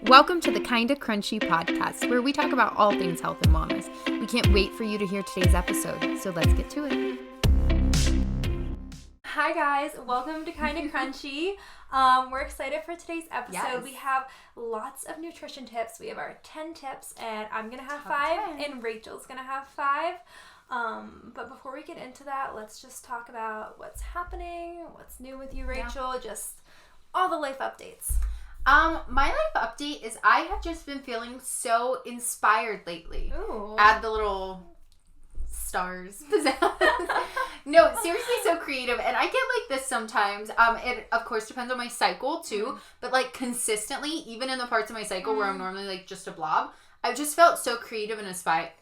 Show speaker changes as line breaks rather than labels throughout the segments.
Welcome to the Kinda Krunchy podcast, where we talk about all things health and wellness. We can't wait for you to hear today's episode, so let's get to it.
Hi guys, welcome to Kinda Krunchy. We're excited for today's episode.
Yes.
We have lots of nutrition tips. We have our 10 tips, and I'm going to have
Top
5,
10.
and Rachel's going to have 5. But before we get into that, let's just talk about what's happening, what's new with you, Rachel, just all the life updates.
My life update is I have just been feeling so inspired lately.
Ooh.
Add the little stars. No, seriously, so creative. And I get like this sometimes. It of course depends on my cycle too, but like consistently, even in the parts of my cycle where I'm normally like just a blob, I've just felt so creative and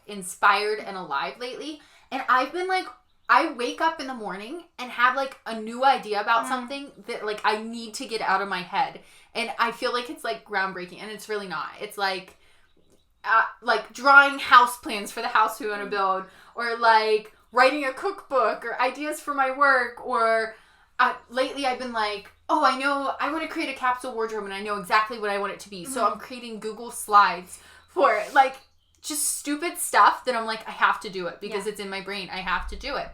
inspired and alive lately. And I've been like, I wake up in the morning and have like a new idea about something that like I need to get out of my head. And I feel like it's like groundbreaking, and it's really not. It's like drawing house plans for the house we want to build, or like writing a cookbook, or ideas for my work, or lately I've been like, oh, I know I want to create a capsule wardrobe and I know exactly what I want it to be. So I'm creating Google Slides for it. Like just stupid stuff that I'm like, I have to do it because it's in my brain. I have to do it.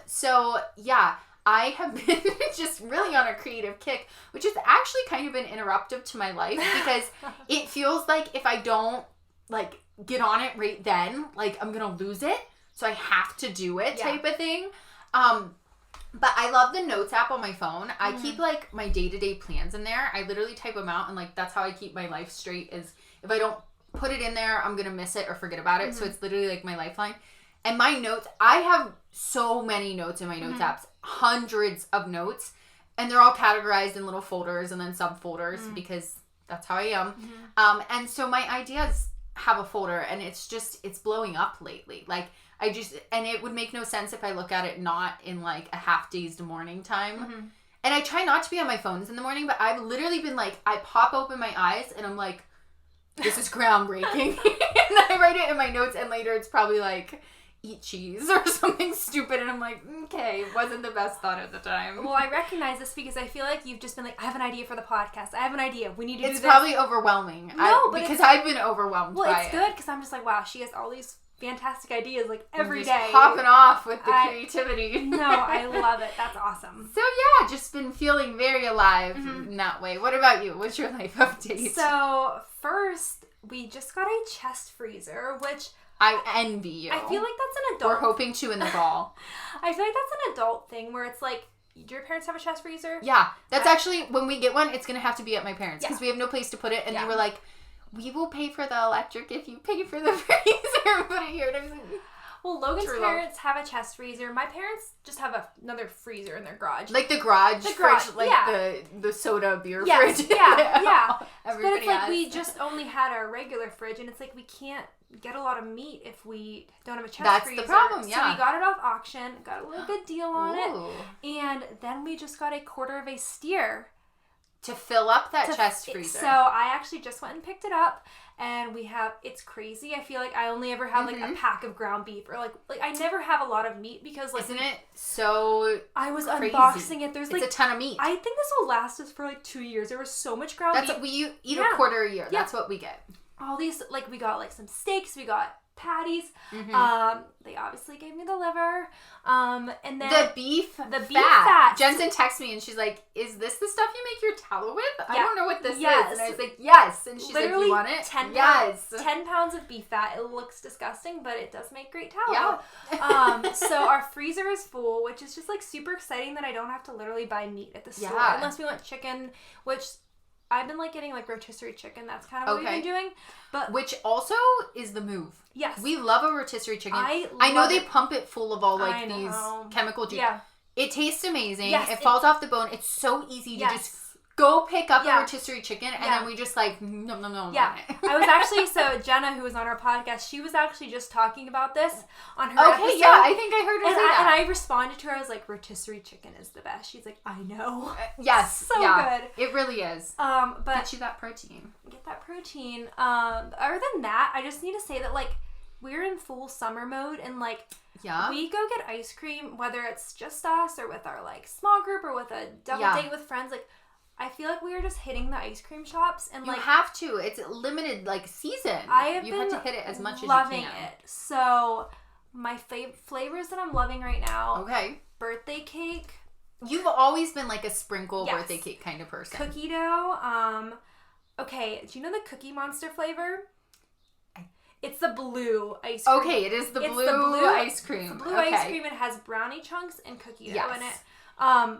So yeah, I have been just really on a creative kick, which has actually kind of been interruptive to my life because it feels like if I don't like get on it right then, like I'm going to lose it. So I have to do it type of thing. But I love the notes app on my phone. I keep like my day-to-day plans in there. I literally type them out, and like that's how I keep my life straight is if I don't put it in there, I'm going to miss it or forget about it. So it's literally like my lifeline. And my notes, I have so many notes in my notes apps, hundreds of notes, and they're all categorized in little folders and then subfolders because that's how I am. And so my ideas have a folder, and it's blowing up lately. Like and it would make no sense if I look at it not in like a half-dazed morning time. And I try not to be on my phones in the morning, but I've literally been like, I pop open my eyes and I'm like, this is groundbreaking. And I write it in my notes, and later it's probably like, eat cheese or something stupid, and I'm like, okay, it wasn't the best thought at the time.
Well, I recognize this because I feel like you've just been like, I have an idea for the podcast. I have an idea. We need to do this.
It's probably overwhelming. Because I've been overwhelmed by it.
Well, it's good because I'm just like, wow, she has all these fantastic ideas like every day.
Popping off with the creativity.
No, I love it. That's awesome.
So yeah, just been feeling very alive in that way. What about you? What's your life update?
So first, we just got a chest freezer, which
I envy you.
I feel like that's an adult.
We're hoping to in the fall.
I feel like that's an adult thing where it's like, do your parents have a chest freezer?
Yeah. That's actually, when we get one, it's going to have to be at my parents because we have no place to put it. And they were like, we will pay for the electric if you pay for the freezer and put it here. And I was like,
well, Logan's parents have a chest freezer. My parents just have another freezer in their garage.
Like the garage fridge, like the soda beer fridge.
Yeah. But
Everybody
it's like
has.
we just only had our regular fridge, and it's like we can't get a lot of meat if we don't have a chest freezer.
That's the problem, yeah.
So we got it off auction, got a little good deal on
Ooh.
it, and then we just got a quarter of a steer.
To fill up that chest freezer.
So I actually just went and picked it up, and it's crazy. I feel like I only ever have like a pack of ground beef, or like I never have a lot of meat because like,
isn't it so
I was
crazy.
Unboxing it. There's like
it's a ton of meat.
I think this will last us for like 2 years. There was so much ground beef.
We eat a quarter a year.
Yeah.
That's what we get.
All these, like, we got like some steaks, we got patties. They obviously gave me the liver. And then
the beef
fat.
Jensen texted me and she's like, "Is this the stuff you make your tallow with? I don't know what this is." And I was like, "Yes." And she's
literally
like, "You want it?"
10 pounds of beef fat. It looks disgusting, but it does make great tallow. Yeah. So our freezer is full, which is just like super exciting that I don't have to literally buy meat at the store unless we want chicken, which I've been like getting like rotisserie chicken. That's kind of what we've been doing. But
which also is the move.
Yes.
We love a rotisserie chicken.
I
know they pump it full of all like these chemical juice. Yeah. It tastes amazing. Yes, it falls off the bone. It's so easy to just go pick up a rotisserie chicken, and then we just like, no.
Yeah. I was actually, so Jenna, who was on our podcast, she was actually just talking about this on her episode.
Okay, yeah, I think I heard her say that.
And I responded to her, I was like, rotisserie chicken is the best. She's like, I know.
Yes.
So good.
It really is.
But
get you that protein.
Get that protein. Other than that, I just need to say that, like, we're in full summer mode, and like, we go get ice cream, whether it's just us or with our like small group or with a double date with friends. Like, I feel like we are just hitting the ice cream shops and
you have to. It's limited like season. You have to hit it as much as you can.
Loving it. So my flavors that I'm loving right now.
Okay.
Birthday cake.
You've always been like a sprinkle birthday cake kind of person.
Cookie dough. Okay, do you know the Cookie Monster flavor? It's the blue ice cream.
Okay, it is the blue ice cream.
It's the blue ice cream. It has brownie chunks and cookie dough in it.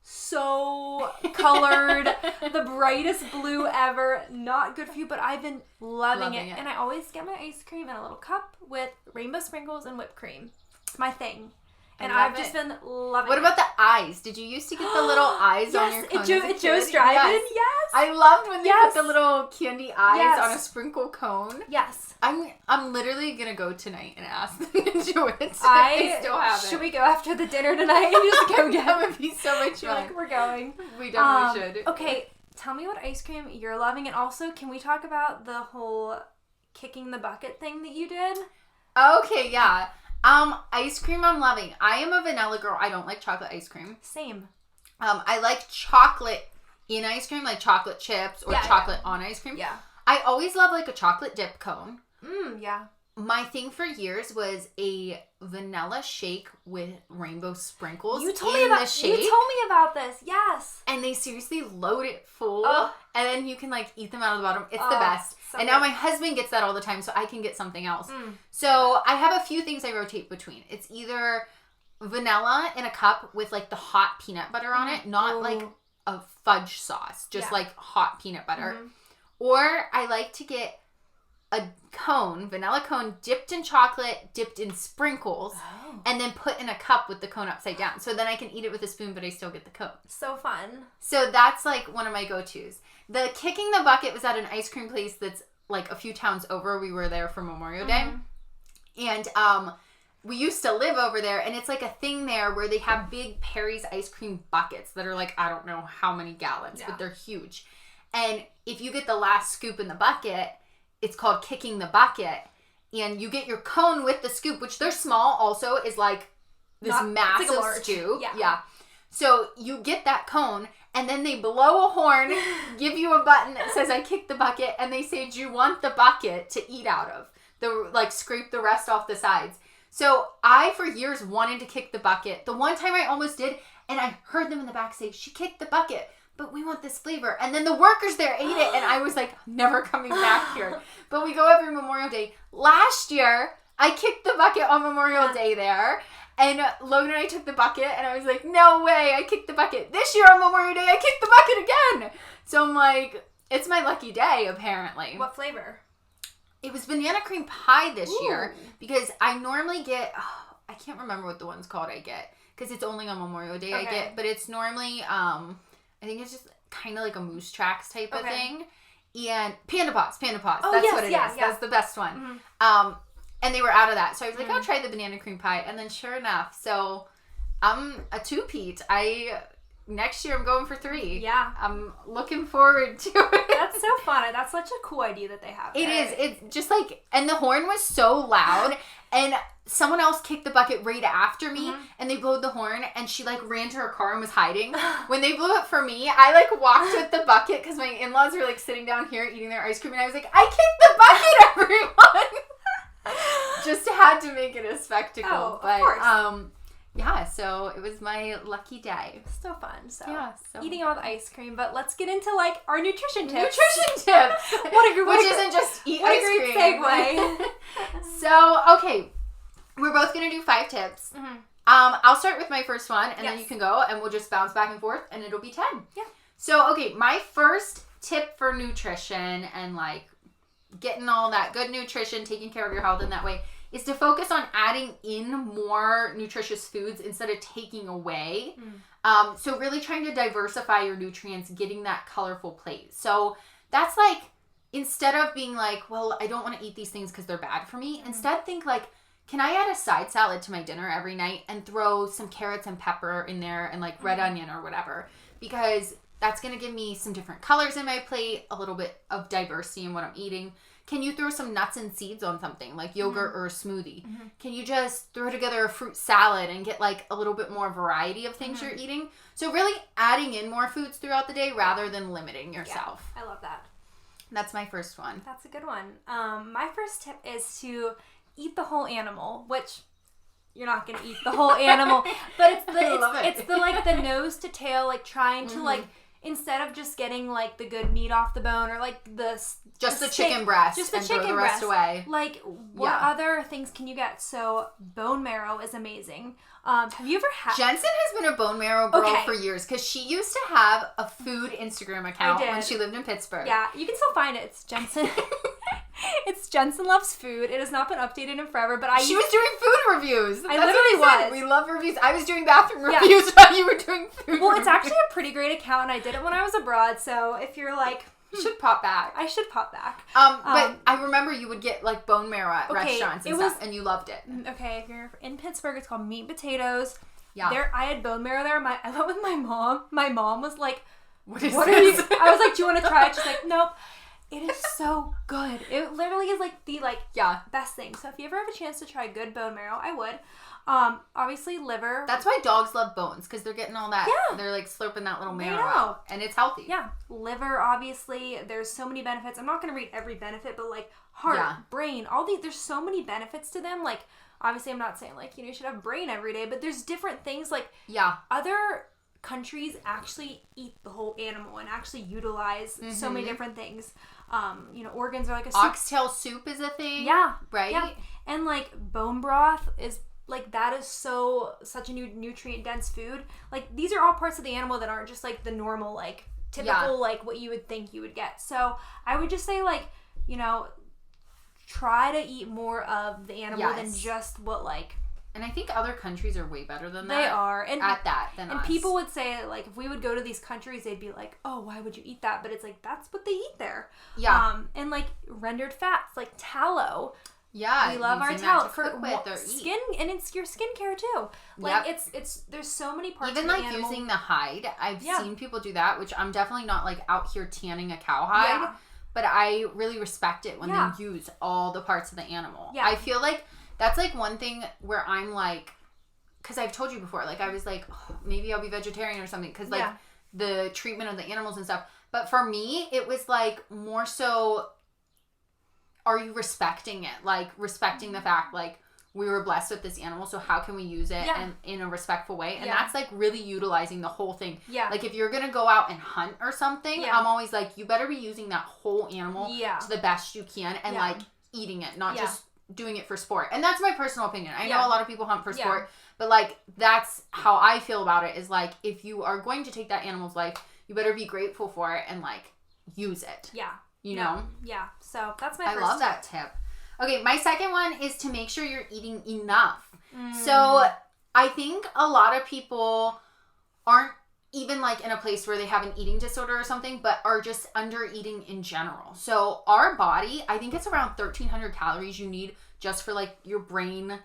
So colored, the brightest blue ever. Not good for you, but I've been loving it. And I always get my ice cream in a little cup with rainbow sprinkles and whipped cream. It's my thing. And I've just been loving it.
What about the eyes? Did you used to get the little eyes on your cone?
Yes, Joe's Drive-In. Yes.
I loved when they put the little candy eyes on a sprinkle cone.
Yes.
I'm literally going to go tonight and ask them to do it.
I
still have it.
Should we go after the dinner tonight and just go get
That would be so much fun.
Like, we're going.
We definitely should.
Okay, tell me what ice cream you're loving. And also, can we talk about the whole kicking the bucket thing that you did?
Okay, yeah. Ice cream I'm loving. I am a vanilla girl. I don't like chocolate ice cream.
Same.
I like chocolate in ice cream, like chocolate chips or chocolate on ice cream.
Yeah.
I always love like a chocolate dip cone.
Yeah.
My thing for years was a vanilla shake with rainbow sprinkles.
You told me about this. Yes.
And they seriously load it full. And then you can like eat them out of the bottom. It's the best. So and now my husband gets that all the time, so I can get something else. So I have a few things I rotate between. It's either vanilla in a cup with like the hot peanut butter on it, not like a fudge sauce, just like hot peanut butter. Or I like to get a cone, vanilla cone, dipped in chocolate, dipped in sprinkles, and then put in a cup with the cone upside down. So then I can eat it with a spoon, but I still get the cone.
So fun.
So that's like one of my go-tos. The kicking the bucket was at an ice cream place that's like a few towns over. We were there for Memorial Day. And we used to live over there, and it's like a thing there where they have big Perry's ice cream buckets that are like, I don't know how many gallons, but they're huge. And if you get the last scoop in the bucket, it's called kicking the bucket, and you get your cone with the scoop, which they're small also, is like this massive scoop. Yeah. So you get that cone, and then they blow a horn, give you a button that says, I kicked the bucket, and they say, do you want the bucket to eat out of? Like scrape the rest off the sides. So I, for years, wanted to kick the bucket. The one time I almost did, and I heard them in the back say, she kicked the bucket, but we want this flavor. And then the workers there ate it, and I was like, never coming back here. But we go every Memorial Day. Last year, I kicked the bucket on Memorial Day there, and Logan and I took the bucket, and I was like, no way, I kicked the bucket. This year on Memorial Day, I kicked the bucket again. So I'm like, it's my lucky day, apparently.
What flavor?
It was banana cream pie this year, because I normally get, I can't remember what the one's called I get, because it's only on Memorial Day I get, but it's normally, I think it's just kind of like a Moose Tracks type of thing. And Panda Pots. That's what it is. Yeah. That's the best one. And they were out of that. So I was like, I'll try the banana cream pie. And then sure enough, so I'm a two-peat. Next year I'm going for 3.
Yeah.
I'm looking forward to it.
That's so fun. That's such a cool idea that they have.
It is. It's just like, and the horn was so loud, and someone else kicked the bucket right after me, and they blew the horn, and she like ran to her car and was hiding. When they blew it for me, I like walked with the bucket, because my in-laws were like sitting down here eating their ice cream, and I was like, I kicked the bucket, everyone! Just had to make it a spectacle.
Oh, of course.
Yeah, so it was my lucky day.
So fun. So
yeah,
eating all the ice cream, but let's get into like our nutrition tips.
Which isn't just eat ice cream.
What a great segue.
So, okay, we're both gonna do 5 tips. I'll start with my first one, and then you can go, and we'll just bounce back and forth, and it'll be 10.
Yeah.
So, okay, my first tip for nutrition and like getting all that good nutrition, taking care of your health in that way, is to focus on adding in more nutritious foods instead of taking away. So really trying to diversify your nutrients, getting that colorful plate. So that's like, instead of being like, well, I don't want to eat these things because they're bad for me, instead think like, can I add a side salad to my dinner every night and throw some carrots and pepper in there and like red onion or whatever? Because That's going to give me some different colors in my plate, a little bit of diversity in what I'm eating. Can you throw some nuts and seeds on something like yogurt or a smoothie? Can you just throw together a fruit salad and get like a little bit more variety of things you're eating? So really adding in more foods throughout the day rather than limiting yourself.
Yeah, I love that.
That's my first one.
That's a good one. My first tip is to eat the whole animal, which you're not going to eat the whole animal, but it's the like the nose to tail, like trying to like, instead of just getting like the good meat off the bone or like the
chicken breast,
just the
and
chicken
throw the
breast
rest away.
Like what other things can you get? So bone marrow is amazing. Have you ever had?
Jensen has been a bone marrow girl for years because she used to have a food Instagram account when she lived in Pittsburgh.
Yeah, you can still find it. It's Jensen. It's Jensen Loves Food. It has not been updated in forever, but
she was doing food reviews.
I literally was.
We love reviews. I was doing bathroom reviews while you were doing food reviews.
It's actually a pretty great account, and I did it when I was abroad, so if you're like...
You should pop back.
I should pop back.
But I remember you would get like bone marrow at restaurants and stuff, and you loved it.
Okay, if you're in Pittsburgh, it's called Meat and Potatoes.
Yeah.
There, I had bone marrow there. I went with my mom. My mom was like,
what is
this? I was like, do you want to try it? She's like, nope. It is so good. It literally is like the best thing. So if you ever have a chance to try good bone marrow, I would. Obviously liver.
That's why dogs love bones, because they're getting all that. Yeah. They're like slurping that little marrow out, and it's healthy.
Yeah. Liver, obviously, there's so many benefits. I'm not going to read every benefit, but like heart, brain, there's so many benefits to them. Like, obviously I'm not saying like, you should have brain every day, but there's different things like other countries actually eat the whole animal and actually utilize so many different things. Organs are like
oxtail soup is a thing.
Yeah.
Right?
Yeah. And like bone broth is like, that is such a nutrient dense food. Like, these are all parts of the animal that aren't just like the normal, like typical, like what you would think you would get. So I would just say like, try to eat more of the animal than just what like.
And I think other countries are way better than that.
They are. And
at that than us.
And people would say, like, if we would go to these countries, they'd be like, oh, why would you eat that? But it's like, that's what they eat there.
Yeah.
And, like, rendered fats, like tallow.
Yeah.
We love our tallow for skin, and it's your skincare, too. Like, it's there's so many parts
even,
of the
like,
animal.
using the hide. I've seen people do that, which I'm definitely not, like, out here tanning a cow hide. Yeah. But I really respect it when they use all the parts of the animal. Yeah. I feel like that's, like, one thing where I'm, like... Because I've told you before, like, I was like, oh, maybe I'll be vegetarian or something. Because, like, the treatment of the animals and stuff. But for me, it was, like, more so, are you respecting it? Like, respecting the fact, like, we were blessed with this animal, so how can we use it in a respectful way? And that's, like, really utilizing the whole thing. Yeah. Like, if you're going to go out and hunt or something, I'm always like, you better be using that whole animal to the best you can and, like, eating it, not just doing it for sport. And that's my personal opinion. I know a lot of people hunt for sport, but, like, that's how I feel about it is, like, if you are going to take that animal's life, you better be grateful for it and, like, use it. Yeah. You know?
Yeah. So, that's my first
I love that tip. Okay, my second one is to make sure you're eating enough. So, I think a lot of people aren't even, like, in a place where they have an eating disorder or something, but are just under eating in general. So, our body, I think it's around 1,300 calories you need just for, like, your brain,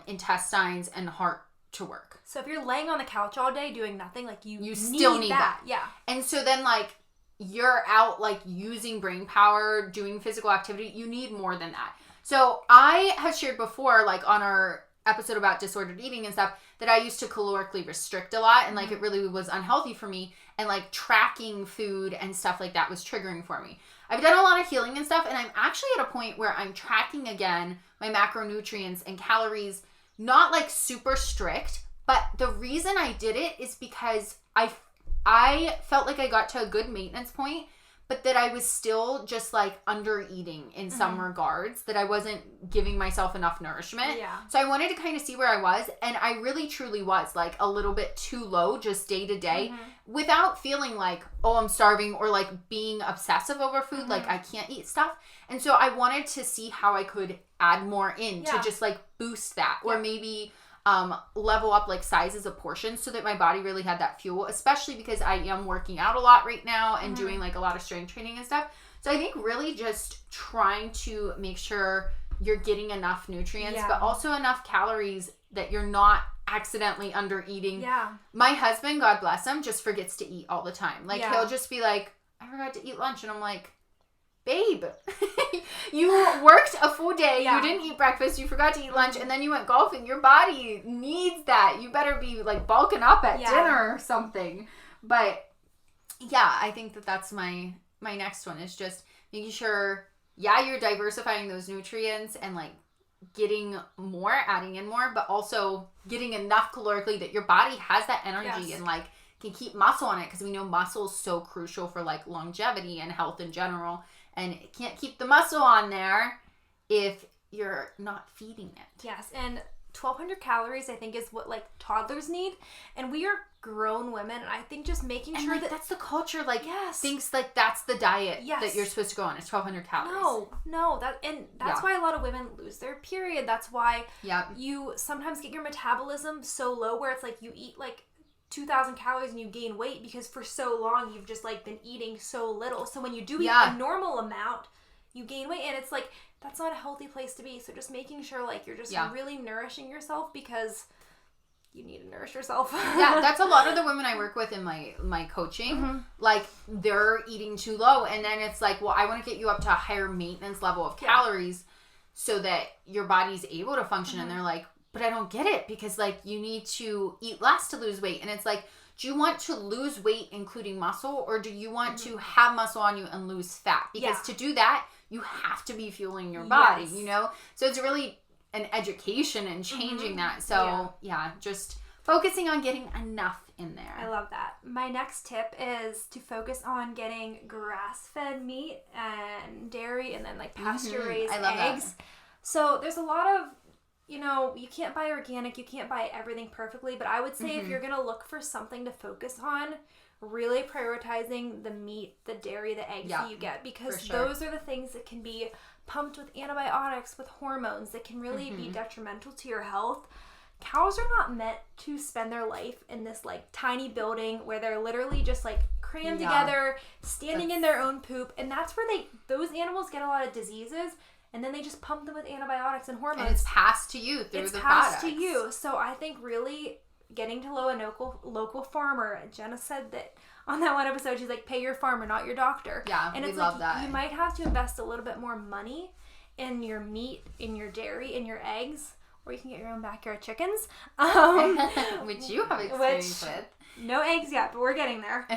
intestines, and heart to work.
So if you're laying on the couch all day doing nothing, like you
still need that.
Yeah.
And so then like you're out like using brain power, doing physical activity, you need more than that. So I have shared before, like on our episode about disordered eating and stuff, that I used to calorically restrict a lot and like it really was unhealthy for me, and like tracking food and stuff like that was triggering for me. I've done a lot of healing and stuff, and I'm actually at a point where I'm tracking again my macronutrients and calories, not like super strict, but the reason I did it is because I felt like I got to a good maintenance point, but that I was still just like under eating in some regards, that I wasn't giving myself enough nourishment. Yeah. So I wanted to kind of see where I was, and I really truly was like a little bit too low just day to day without feeling like, oh, I'm starving, or like being obsessive over food, like I can't eat stuff. And so I wanted to see how I could add more in to just like boost that, or maybe level up like sizes of portions so that my body really had that fuel, especially because I am working out a lot right now and doing like a lot of strength training and stuff. So I think really just trying to make sure you're getting enough nutrients, but also enough calories that you're not accidentally under eating.
Yeah.
My husband, God bless him, just forgets to eat all the time. Like, he'll just be like, I forgot to eat lunch. And I'm like, babe, you worked a full day. You didn't eat breakfast. You forgot to eat lunch. And then you went golfing. Your body needs that. You better be, like, bulking up at dinner or something. But, yeah, I think that that's my next one is just making sure, you're diversifying those nutrients and, like, getting more, adding in more, but also getting enough calorically that your body has that energy and like can keep muscle on it, because we know muscle is so crucial for like longevity and health in general, and it can't keep the muscle on there if you're not feeding it.
Yes, and 1,200 calories I think is what like toddlers need, and we are grown women, and I think just making sure
like,
that
that's the culture, like thinks like that's the diet that you're supposed to go on. It's 1,200 calories.
No, that's why a lot of women lose their period. That's why you sometimes get your metabolism so low where it's like you eat like 2,000 calories and you gain weight because for so long you've just like been eating so little. So when you do eat a normal amount, you gain weight, and it's like that's not a healthy place to be. So just making sure like you're just really nourishing yourself, because you need to nourish yourself.
That's a lot of the women I work with in my coaching. Like, they're eating too low, and then it's like, well, I want to get you up to a higher maintenance level of calories so that your body's able to function. And they're like, but I don't get it, because like you need to eat less to lose weight. And it's like, do you want to lose weight including muscle, or do you want to have muscle on you and lose fat? Because to do that, you have to be fueling your body, you know? So it's really an education and changing that. So just focusing on getting enough in there.
I love that. My next tip is to focus on getting grass-fed meat and dairy, and then like pasture-raised eggs. That. So there's a lot of, you can't buy organic, you can't buy everything perfectly, but I would say if you're gonna look for something to focus on, really prioritizing the meat, the dairy, the eggs that you get, because those are the things that can be pumped with antibiotics, with hormones that can really be detrimental to your health. Cows are not meant to spend their life in this like tiny building where they're literally just like crammed together, standing in their own poop, and that's where those animals get a lot of diseases, and then they just pump them with antibiotics and hormones.
And it's passed to you through the products.
To you. So I think really getting to know a local farmer. Jenna said that on that one episode, she's like, pay your farmer, not your doctor.
Yeah,
and it's
we love that.
You might have to invest a little bit more money in your meat, in your dairy, in your eggs, or you can get your own backyard chickens.
Which you have experience with.
No eggs yet, but we're getting there.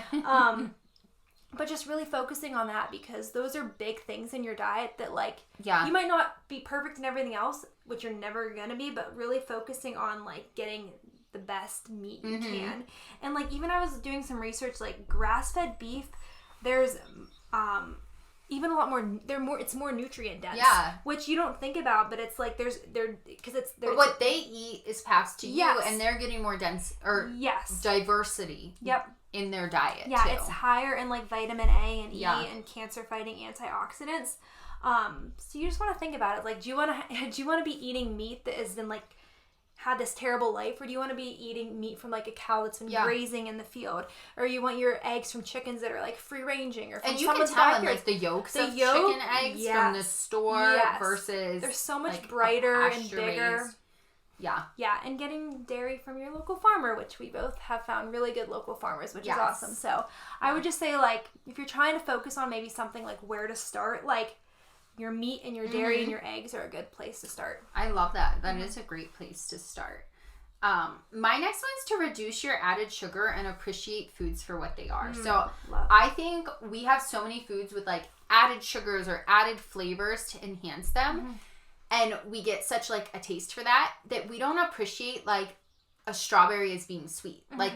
But just really focusing on that, because those are big things in your diet that like, you might not be perfect in everything else, which you're never going to be, but really focusing on like getting the best meat you can. And like, even I was doing some research, like grass-fed beef, there's even a lot more, it's more nutrient dense. Yeah. Which you don't think about, but it's like but
what they eat is passed to you, and they're getting more dense, or diversity. In their diet.
Yeah, it's higher in like vitamin A and E and cancer-fighting antioxidants. So you just want to think about it. Like, do you want to be eating meat that has been like had this terrible life, or do you want to be eating meat from like a cow that's been grazing in the field, or you want your eggs from chickens that are like free ranging, or from someone's backyard? And you can tell in like
the yolks of chicken eggs from the store versus
they're so much
like
brighter and bigger.
Raised. Yeah.
Yeah, and getting dairy from your local farmer, which we both have found really good local farmers, which is awesome. So I would just say, like, if you're trying to focus on maybe something like where to start, like your meat and your dairy and your eggs are a good place to start.
I love that. That is a great place to start. My next one is to reduce your added sugar and appreciate foods for what they are. So I think we have so many foods with like added sugars or added flavors to enhance them. And we get such like a taste for that we don't appreciate like a strawberry as being sweet. Like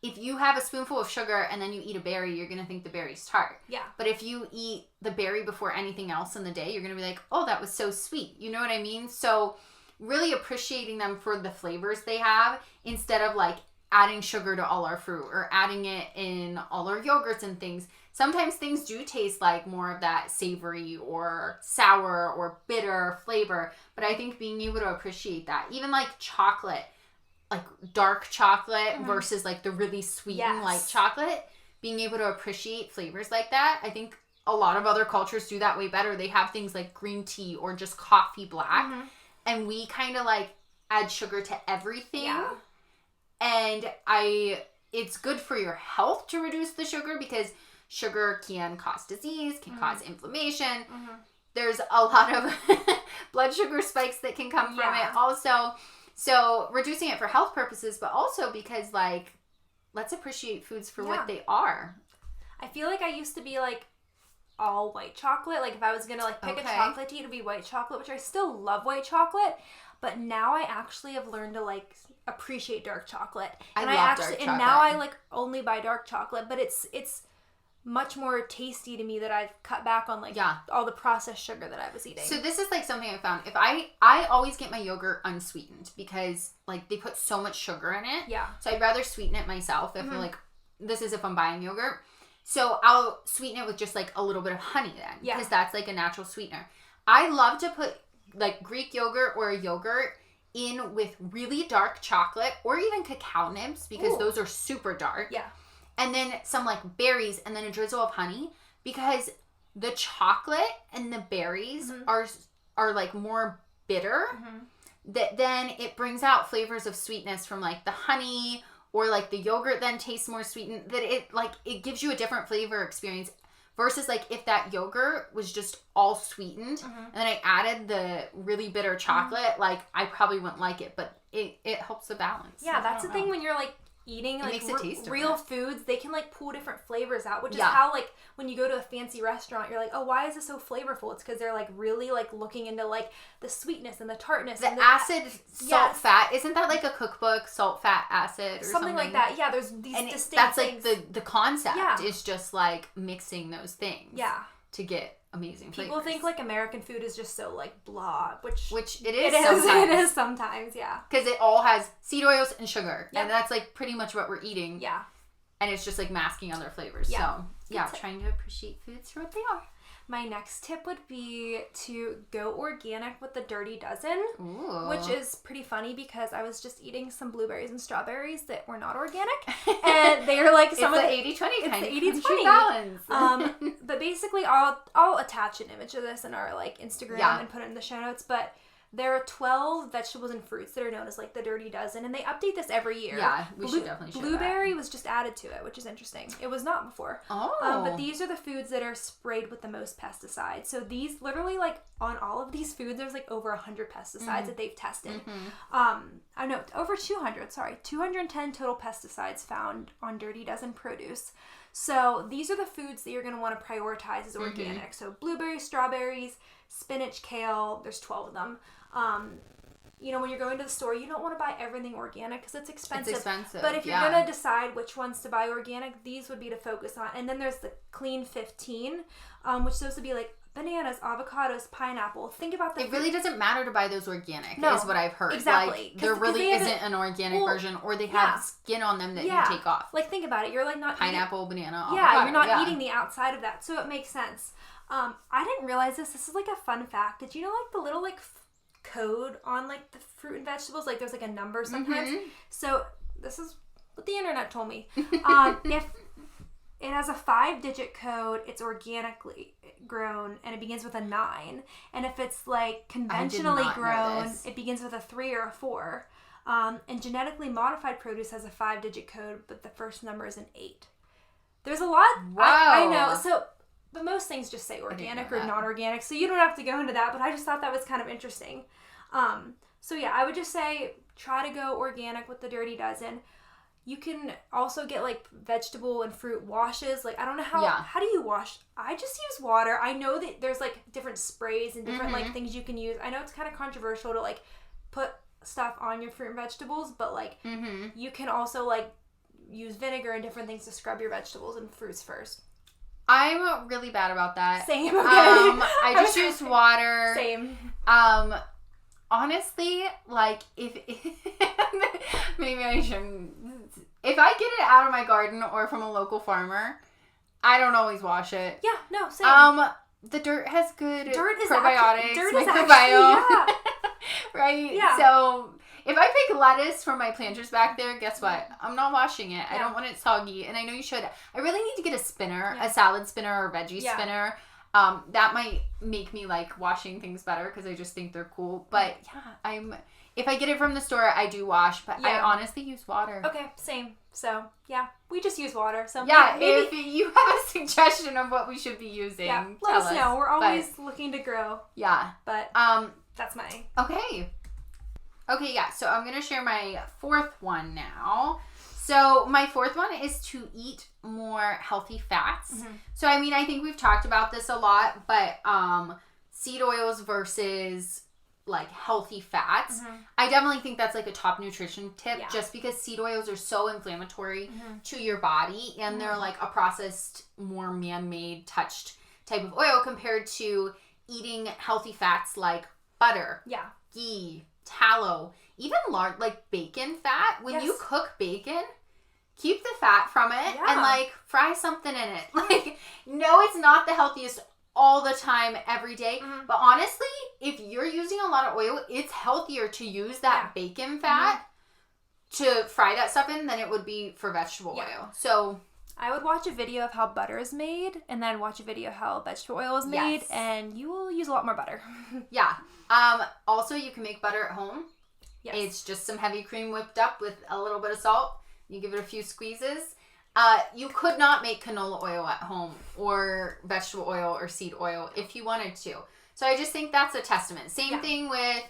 if you have a spoonful of sugar and then you eat a berry, you're going to think the berry's tart. Yeah. But if you eat the berry before anything else in the day, you're going to be like, oh, that was so sweet. You know what I mean? So really appreciating them for the flavors they have, instead of like adding sugar to all our fruit or adding it in all our yogurts and things. Sometimes things do taste like more of that savory or sour or bitter flavor, but I think being able to appreciate that, even like chocolate, like dark chocolate versus like the really sweet and light chocolate, being able to appreciate flavors like that, I think a lot of other cultures do that way better. They have things like green tea or just coffee black. Mm-hmm. And we kind of like add sugar to everything. Yeah. And it's good for your health to reduce the sugar because sugar can cause disease, can cause inflammation. Mm-hmm. There's a lot of blood sugar spikes that can come from it also. So reducing it for health purposes, but also because like, let's appreciate foods for what they are.
I feel like I used to be like all white chocolate. Like if I was going to like pick a chocolate to eat, it would be white chocolate, which I still love white chocolate. But now I actually have learned to like appreciate dark chocolate. And dark chocolate. And now I like only buy dark chocolate, but it's much more tasty to me that I've cut back on like all the processed sugar that I was eating.
So this is like something I found. If I always get my yogurt unsweetened because like they put so much sugar in it. Yeah. So I'd rather sweeten it myself if I'm like, this is if I'm buying yogurt. So I'll sweeten it with just like a little bit of honey then. Yeah. Because that's like a natural sweetener. I love to put like Greek yogurt or a yogurt in with really dark chocolate or even cacao nibs because those are super dark. Yeah. And then some like berries and then a drizzle of honey because the chocolate and the berries are like more bitter. That then it brings out flavors of sweetness from like the honey or like the yogurt then tastes more sweetened. That it gives you a different flavor experience versus like if that yogurt was just all sweetened and then I added the really bitter chocolate, like I probably wouldn't like it, but it helps the balance.
Yeah, that's the thing when you're like eating like real foods, they can like pull different flavors out, which is how like when you go to a fancy restaurant you're like, oh, why is this so flavorful? It's because they're like really like looking into like the sweetness and the tartness, the
acid, salt, fat. Isn't that like a cookbook, salt, fat, acid or something
like that? Yeah, there's these
and
distinct
that's
things.
Like the concept is just like mixing those things to get amazing flavors.
People think like American food is just so like blah, which
it is sometimes.
It is sometimes, yeah.
Because it all has seed oils and sugar, and that's like pretty much what we're eating. Yeah. And it's just like masking other flavors. Yeah. So trying to appreciate foods for what they are.
My next tip would be to go organic with the Dirty Dozen, which is pretty funny because I was just eating some blueberries and strawberries that were not organic, and they are like some of the
80-20 kind of 80-20 balance.
But basically, I'll attach an image of this in our like Instagram and put it in the show notes. But there are 12 vegetables and fruits that are known as like the Dirty Dozen, and they update this every year.
Yeah, we should definitely share
Blueberry was just added to it, which is interesting. It was not before. But these are the foods that are sprayed with the most pesticides. So these literally like on all of these foods, there's like over 100 pesticides that they've tested. I know over 200. Sorry, 210 total pesticides found on Dirty Dozen produce. So these are the foods that you're going to want to prioritize as organic. So blueberries, strawberries, spinach, kale. There's 12 of them. You know, when you're going to the store, you don't want to buy everything organic because it's expensive. But if you're going to decide which ones to buy organic, these would be to focus on. And then there's the Clean 15, which those would be like bananas, avocados, pineapple. Think about that.
It really doesn't matter to buy those organic, is what I've heard.
Exactly.
Like, there really isn't an organic version, or they have skin on them that you take off.
Like, think about it. You're like not
pineapple, banana, avocado.
Yeah, you're not eating the outside of that, so it makes sense. I didn't realize this. This is like a fun fact. Did you know like the little like code on like the fruit and vegetables? Like there's like a number sometimes. So this is what the internet told me. If it has a 5-digit code, it's organically grown and it begins with a 9. And if it's like conventionally grown, it begins with a 3 or a 4. And genetically modified produce has a 5-digit code, but the first number is an 8. There's a lot.
Wow.
I know. So, but most things just say organic or non-organic, so you don't have to go into that, but I just thought that was kind of interesting. So yeah, I would just say try to go organic with the Dirty Dozen. You can also get like vegetable and fruit washes. Like I don't know how do you wash? I just use water. I know that there's like different sprays and different like things you can use. I know it's kind of controversial to like put stuff on your fruit and vegetables, but like you can also like use vinegar and different things to scrub your vegetables and fruits first.
I'm really bad about that.
Same. Okay.
I just use water.
Same.
Honestly, like if maybe I shouldn't. If I get it out of my garden or from a local farmer, I don't always wash it.
Yeah. No. Same.
The dirt has good
probiotics,
microbiome, right?
Yeah.
So If I pick lettuce from my planters back there, guess what? I'm not washing it. I don't want it soggy. And I know you should. I really need to get a spinner, a salad spinner or a veggie spinner. That might make me like washing things better because I just think they're cool. But yeah, if I get it from the store, I do wash. But I honestly use water.
Okay, same. So yeah, we just use water. So
yeah, maybe if you have a suggestion of what we should be using,
let us know. We're always looking to grow.
Yeah,
but that's mine.
Okay, yeah. So I'm gonna share my fourth one now. So my fourth one is to eat more healthy fats. Mm-hmm. So I mean, I think we've talked about this a lot, but seed oils versus like healthy fats. Mm-hmm. I definitely think that's like a top nutrition tip just because seed oils are so inflammatory to your body and they're like a processed, more man-made, touched type of oil compared to eating healthy fats like butter, ghee, tallow, even large like bacon fat. When you cook bacon, keep the fat from it and like fry something in it. Like, no, it's not the healthiest all the time, every day. Mm-hmm. But honestly, if you're using a lot of oil, it's healthier to use that bacon fat to fry that stuff in than it would be for vegetable oil. So
I would watch a video of how butter is made and then watch a video of how vegetable oil is made and you will use a lot more butter.
Also, you can make butter at home. Yes. It's just some heavy cream whipped up with a little bit of salt. You give it a few squeezes. You could not make canola oil at home or vegetable oil or seed oil if you wanted to. So I just think that's a testament. Same thing with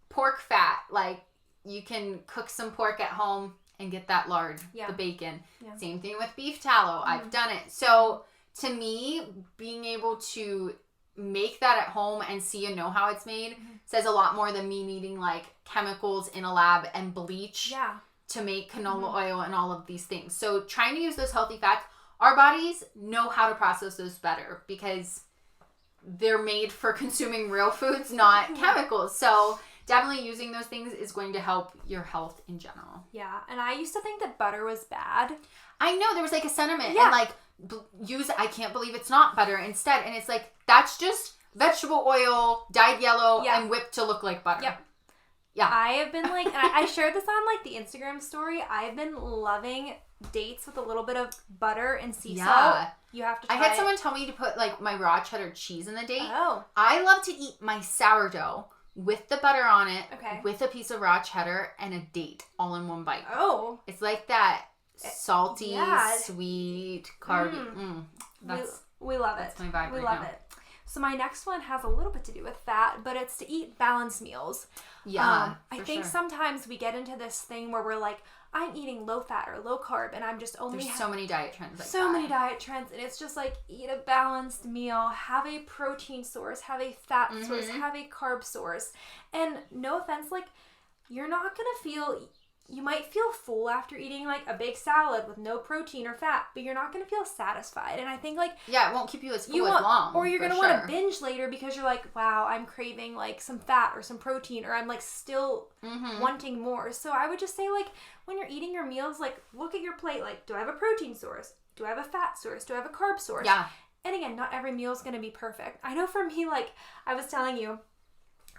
pork fat. Like, you can cook some pork at home and get that lard, the bacon. Yeah. Same thing with beef tallow. I've done it. So to me, being able to make that at home and see and know how it's made says a lot more than me needing like chemicals in a lab and bleach to make canola oil and all of these things. So trying to use those healthy fats, our bodies know how to process those better because they're made for consuming real foods, not chemicals. So definitely using those things is going to help your health in general.
Yeah, and I used to think that butter was bad.
I know, there was like a sentiment and like I can't believe it's not butter instead. And it's like, that's just vegetable oil, dyed yellow, and whipped to look like butter. Yep. Yeah.
I have been like, and I shared this on like the Instagram story. I've been loving dates with a little bit of butter and sea salt. You have to try
I had someone tell me to put like my raw cheddar cheese in the date. Oh. I love to eat my sourdough with the butter on it, with a piece of raw cheddar and a date all in one bite. Oh. It's like that salty, sweet, carby.
We love it.
That's my vibe.
We love it. So my next one has a little bit to do with fat, but it's to eat balanced meals. Yeah, I think sometimes we get into this thing where we're like, I'm eating low fat or low carb, and I'm just only...
There's so many diet trends like
so many diet trends, and it's just like, eat a balanced meal, have a protein source, have a fat source, have a carb source. And no offense, like, you're not going to feel... You might feel full after eating like a big salad with no protein or fat, but you're not going to feel satisfied. And I think like...
Yeah, it won't keep you as full as long.
Or you're going to want to binge later because you're like, wow, I'm craving like some fat or some protein, or I'm like still wanting more. So I would just say like, when you're eating your meals, like look at your plate. Like, do I have a protein source? Do I have a fat source? Do I have a carb source? Yeah. And again, not every meal is going to be perfect. I know for me, like I was telling you,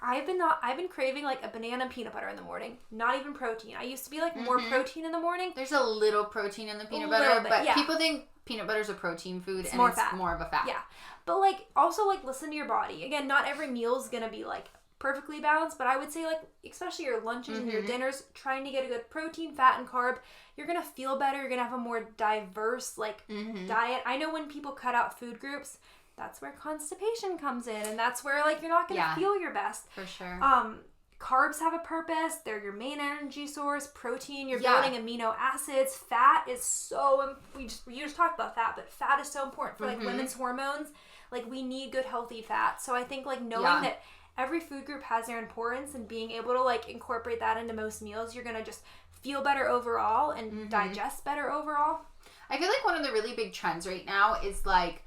I've been craving like a banana and peanut butter in the morning. Not even protein. I used to be like more protein in the morning.
There's a little protein in the peanut butter, but people think peanut butter is a protein food and it's more of a fat.
Yeah. But like also like listen to your body. Again, not every meal is going to be like perfectly balanced, but I would say like especially your lunches and your dinners, trying to get a good protein, fat, and carb, you're going to feel better. You're going to have a more diverse like diet. I know when people cut out food groups, that's where constipation comes in, and that's where like you're not going to feel your best.
For sure.
Carbs have a purpose. They're your main energy source. Protein, you're building amino acids. Fat is so you just talked about fat, but fat is so important for like women's hormones. Like we need good healthy fat. So I think like knowing that every food group has their importance and being able to like incorporate that into most meals, you're going to just feel better overall and digest better overall.
I feel like one of the really big trends right now is like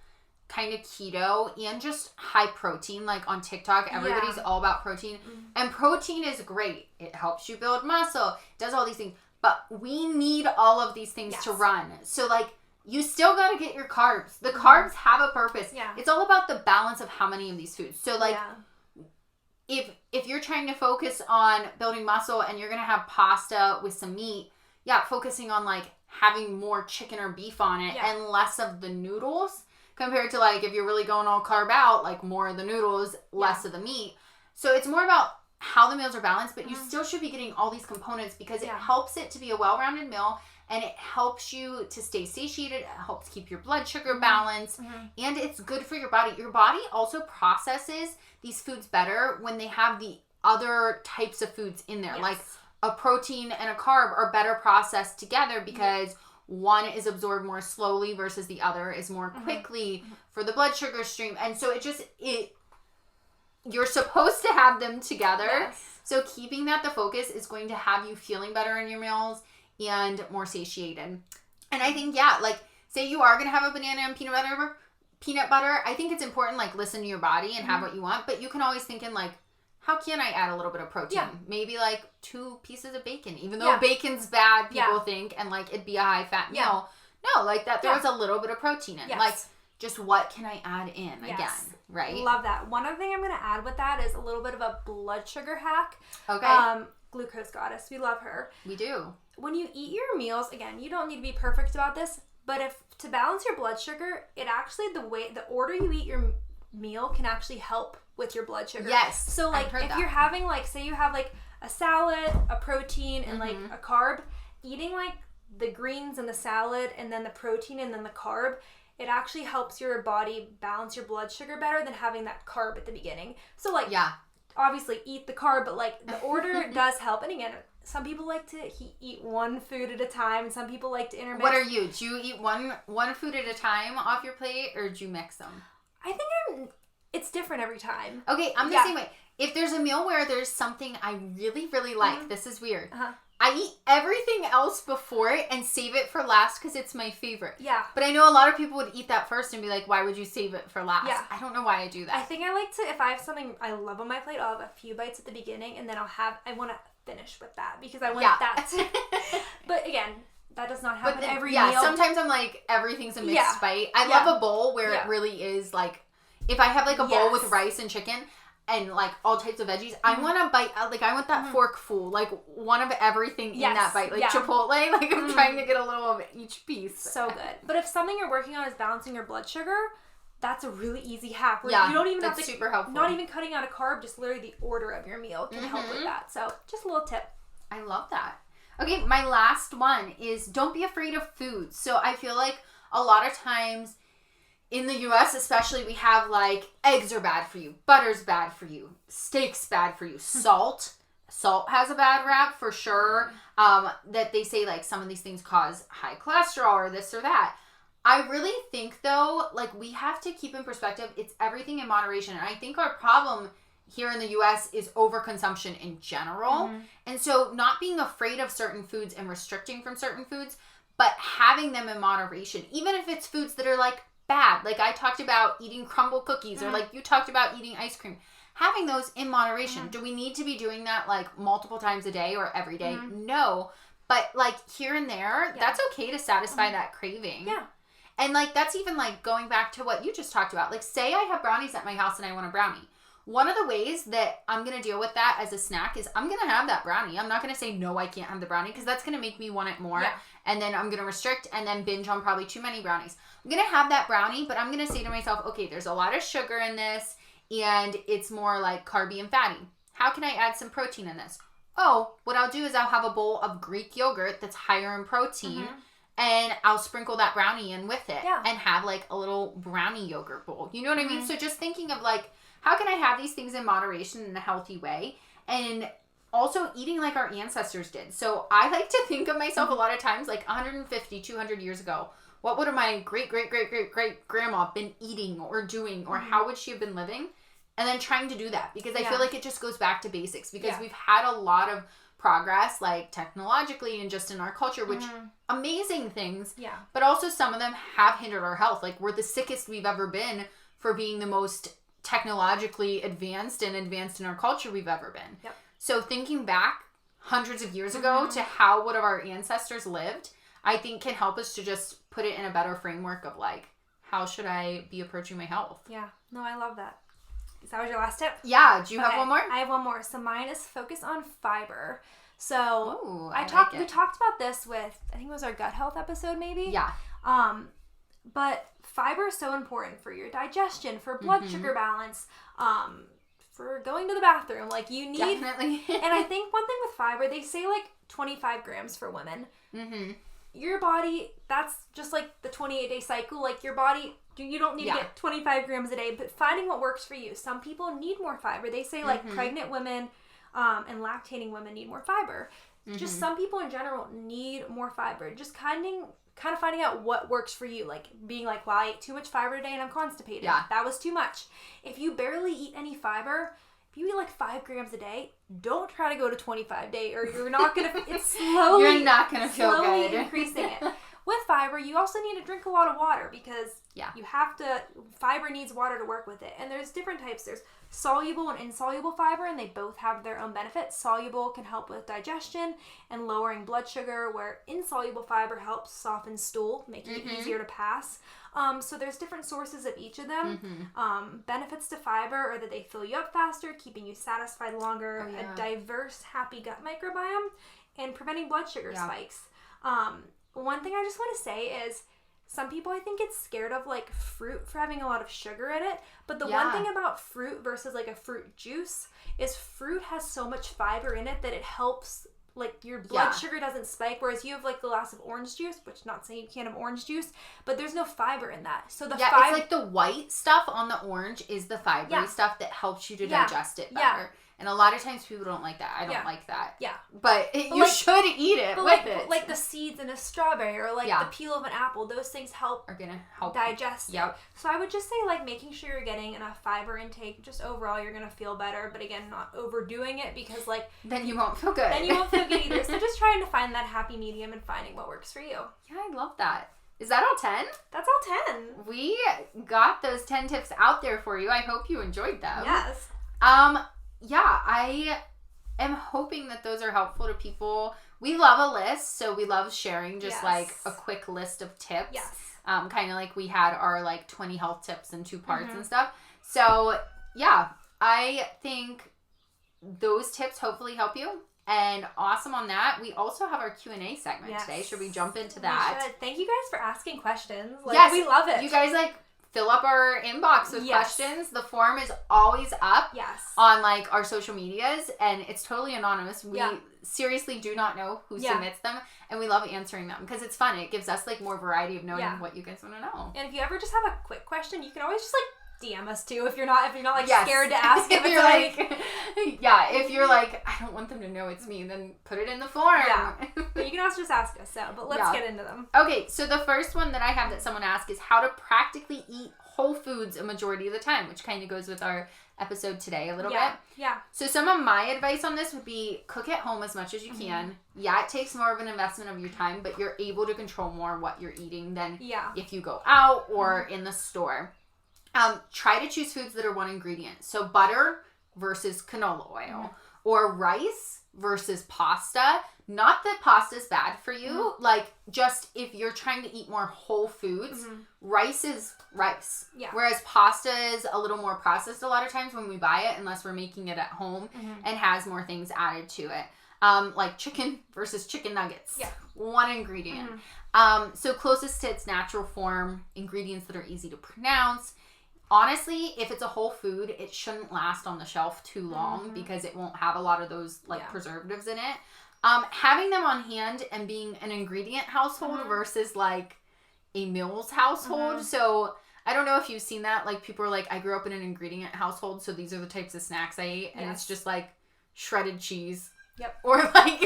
kind of keto and just high protein. Like on TikTok, everybody's all about protein. And protein is great. It helps you build muscle, does all these things. But we need all of these things to run. So like you still got to get your carbs. The carbs have a purpose. Yeah. It's all about the balance of how many of these foods. So like if you're trying to focus on building muscle and you're going to have pasta with some meat, focusing on like having more chicken or beef on it and less of the noodles compared to like if you're really going all carb out, like more of the noodles, less of the meat. So it's more about how the meals are balanced, but you still should be getting all these components because it helps it to be a well-rounded meal and it helps you to stay satiated. It helps keep your blood sugar balanced and it's good for your body. Your body also processes these foods better when they have the other types of foods in there. Like a protein and a carb are better processed together because one is absorbed more slowly versus the other is more quickly for the blood sugar stream. And so you're supposed to have them together. Yes. So keeping that the focus is going to have you feeling better in your meals and more satiated. And I think, like say you are going to have a banana and peanut butter. I think it's important, like listen to your body and have what you want, but you can always think in like, how can I add a little bit of protein? Yeah. Maybe like 2 pieces of bacon, even though bacon's bad, people think, and like it'd be a high fat meal. No, like that throws a little bit of protein in. Yes. Like just what can I add in again, right?
Love that. One other thing I'm going to add with that is a little bit of a blood sugar hack. Okay. Glucose Goddess. We love her.
We do.
When you eat your meals, again, you don't need to be perfect about this, but if to balance your blood sugar, it actually, the order you eat your meal can actually help with your blood sugar.
Yes.
So like if you're having like, say you have like a salad, a protein, and like a carb, eating like the greens and the salad and then the protein and then the carb, it actually helps your body balance your blood sugar better than having that carb at the beginning. So like, obviously eat the carb, but like the order does help. And again, some people like to eat one food at a time, and some people like to intermix.
What are you? Do you eat one food at a time off your plate, or do you mix them?
I think it's different every time.
Okay, I'm the same way. If there's a meal where there's something I really, really like, this is weird. I eat everything else before it and save it for last because it's my favorite. Yeah. But I know a lot of people would eat that first and be like, why would you save it for last? Yeah. I don't know why I do that.
I think I like to, if I have something I love on my plate, I'll have a few bites at the beginning and then I want to finish with that because I want that to, but again, that does not happen every meal.
Yeah, sometimes I'm like, everything's a mixed bite. I love a bowl where it really is like, if I have like a bowl with rice and chicken, and like all types of veggies, I want to bite, like I want that fork full, like one of everything in that bite, like Chipotle, like I'm trying to get a little of each piece.
So good. But if something you're working on is balancing your blood sugar, that's a really easy hack. Where you don't even have to,
super helpful.
Not even cutting out a carb, just literally the order of your meal can help with that. So just a little tip.
I love that. Okay, my last one is don't be afraid of food. So I feel like a lot of times in the US especially, we have like eggs are bad for you, butter's bad for you, steak's bad for you, salt has a bad rap for sure, that they say like some of these things cause high cholesterol or this or that. I really think though, like we have to keep in perspective, it's everything in moderation. And I think our problem here in the US is overconsumption in general. And so not being afraid of certain foods and restricting from certain foods, but having them in moderation, even if it's foods that are like bad. Like I talked about eating crumble cookies or like you talked about eating ice cream. Having those in moderation. Do we need to be doing that like multiple times a day or every day? No. But like here and there, that's okay to satisfy that craving. Yeah. And like that's even like going back to what you just talked about. Like say I have brownies at my house and I want a brownie. One of the ways that I'm going to deal with that as a snack is I'm going to have that brownie. I'm not going to say, no, I can't have the brownie because that's going to make me want it more. Yeah. And then I'm going to restrict and then binge on probably too many brownies. I'm going to have that brownie, but I'm going to say to myself, okay, there's a lot of sugar in this and it's more like carby and fatty. How can I add some protein in this? Oh, what I'll do is I'll have a bowl of Greek yogurt that's higher in protein and I'll sprinkle that brownie in with it and have like a little brownie yogurt bowl. You know what I mean? So just thinking of like, how can I have these things in moderation in a healthy way? And also eating like our ancestors did. So I like to think of myself a lot of times like 150, 200 years ago. What would have my great-great-great-great-grandma been eating or doing? Or how would she have been living? And then trying to do that. Because I feel like it just goes back to basics. Because we've had a lot of progress like technologically and just in our culture. Which, amazing things. Yeah. But also some of them have hindered our health. Like we're the sickest we've ever been for being the most technologically advanced and advanced in our culture we've ever been. Yep. So thinking back hundreds of years ago to how one of our ancestors lived, I think can help us to just put it in a better framework of like, how should I be approaching my health?
Yeah. No, I love that. that was your last tip?
Yeah. Do you have one more?
I have one more. So mine is focus on fiber. So
Ooh,
we talked about this with, I think it was our gut health episode maybe.
Yeah.
But fiber is so important for your digestion, for blood sugar balance, for going to the bathroom. Like you need.
Definitely.
And I think one thing with fiber, they say like 25 grams for women. Mm-hmm. Your body, that's just like the 28-day cycle. Like your body, you don't need to get 25 grams a day, but finding what works for you. Some people need more fiber. They say like pregnant women and lactating women need more fiber. Just some people in general need more fiber. Just kind of finding out what works for you. Like being like, well, I ate too much fiber today and I'm constipated. Yeah. That was too much. If you barely eat any fiber, if you eat like 5 grams a day, don't try to go to 25 day or you're not going to, it's slowly,
you're not going to feel good.
Increasing it. With fiber, you also need to drink a lot of water because you have to, fiber needs water to work with it. And there's different types. There's soluble and insoluble fiber, and they both have their own benefits. Soluble can help with digestion and lowering blood sugar, where insoluble fiber helps soften stool, making it easier to pass. So there's different sources of each of them. Benefits to fiber are that they fill you up faster, keeping you satisfied longer, a diverse, happy gut microbiome, and preventing blood sugar spikes. One thing I just want to say is some people I think get scared of like fruit for having a lot of sugar in it. But the one thing about fruit versus like a fruit juice is fruit has so much fiber in it that it helps like your blood sugar doesn't spike. Whereas you have like a glass of orange juice, which not saying you can't have orange juice, but there's no fiber in that. So the
it's like the white stuff on the orange is the fibery stuff that helps you to digest it better. Yeah. And a lot of times people don't like that. I don't like that. Yeah. But you should eat it with it.
Like the seeds in a strawberry or like the peel of an apple, those things are going to help digest it. So I would just say like making sure you're getting enough fiber intake. Just overall you're going to feel better. But again, not overdoing it because like...
Then you won't feel good.
Then you won't feel good either. So just trying to find that happy medium and finding what works for you.
Yeah, I love that. Is that all 10?
That's all 10.
We got those 10 tips out there for you. I hope you enjoyed them.
Yes.
Yeah, I am hoping that those are helpful to people. We love a list, so we love sharing just like a quick list of tips. Yes. Kind of like we had our like 20 health tips in 2 parts and stuff. So yeah, I think those tips hopefully help you. And awesome on that. We also have our Q&A segment today. Should we jump into that?
We should. Thank you guys for asking questions. Like, we love it.
You guys like fill up our inbox with questions. The form is always up on like our social medias, and it's totally anonymous. We seriously do not know who submits them, and we love answering them because it's fun. It gives us like more variety of knowing what you guys want to know.
And if you ever just have a quick question, you can always just like DM us too if you're not like scared to ask. If you're like
if you're like I don't want them to know it's me, then put it in the form.
But you can also just ask us. But let's get into them.
Okay, so the first one that I have that someone asked is how to practically eat whole foods a majority of the time, which kind of goes with our episode today a little bit. So some of my advice on this would be cook at home as much as you can. It takes more of an investment of your time, but you're able to control more what you're eating than if you go out or in the store. Try to choose foods that are one ingredient. So butter versus canola oil or rice versus pasta. Not that pasta is bad for you. Like just if you're trying to eat more whole foods, rice is rice. Whereas pasta is a little more processed a lot of times when we buy it, unless we're making it at home and has more things added to it. Like chicken versus chicken nuggets. One ingredient. So closest to its natural form, ingredients that are easy to pronounce. Honestly, if it's a whole food, it shouldn't last on the shelf too long because it won't have a lot of those like preservatives in it. Having them on hand and being an ingredient household versus like a meals household. So I don't know if you've seen that. Like people are like, I grew up in an ingredient household, so these are the types of snacks I ate. And it's just like shredded cheese. Or like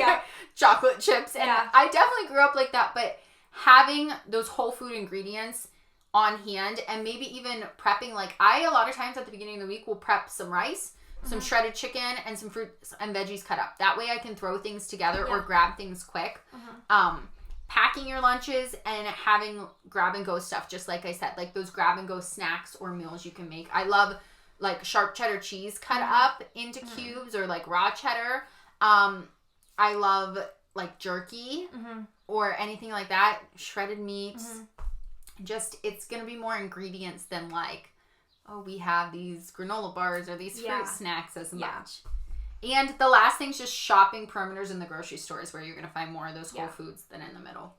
chocolate chips. And I definitely grew up like that. But having those whole food ingredients on hand and maybe even prepping, like I a lot of times at the beginning of the week will prep some rice, some shredded chicken, and some fruits and veggies cut up. That way I can throw things together or grab things quick. Packing your lunches and having grab and go stuff, just like I said, like those grab and go snacks or meals you can make. I love like sharp cheddar cheese cut up into cubes or like raw cheddar. I love like jerky or anything like that, shredded meats. Just it's gonna be more ingredients than like oh, we have these granola bars or these fruit snacks as much. And the last thing is just shopping perimeters in the grocery stores where you're going to find more of those whole foods than in the middle.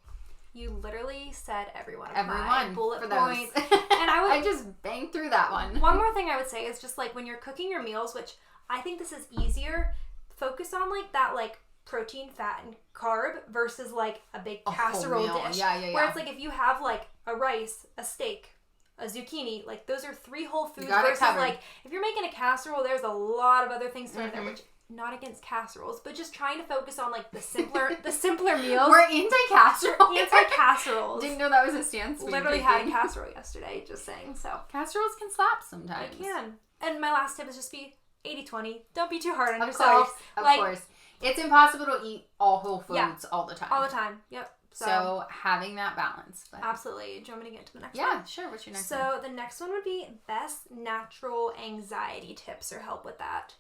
You literally said every one of my bullet
for
points.
Those.
And
I just banged through that one.
One more thing I would say is just like when you're cooking your meals, which I think this is easier, focus on like that like protein, fat, and carb versus like a big casserole dish.
Yeah.
Where it's like if you have like a rice, a steak, a zucchini, like those are 3 whole foods versus like if you're making a casserole, there's a lot of other things thrown in there, which not against casseroles, but just trying to focus on like the simpler meals.
We're anti-casserole.
Anti-casseroles.
Didn't know that was a stance.
Literally had a casserole yesterday, just saying. So
casseroles can slap sometimes.
They can. And my last tip is just be 80-20. Don't be too hard on yourself.
Of course. It's impossible to eat all whole foods all the time.
All the time. Yep.
So having that balance.
But. Absolutely. Do you want me to get to the next one?
Yeah, sure. What's your next one?
So the next one would be best natural anxiety tips or help with that.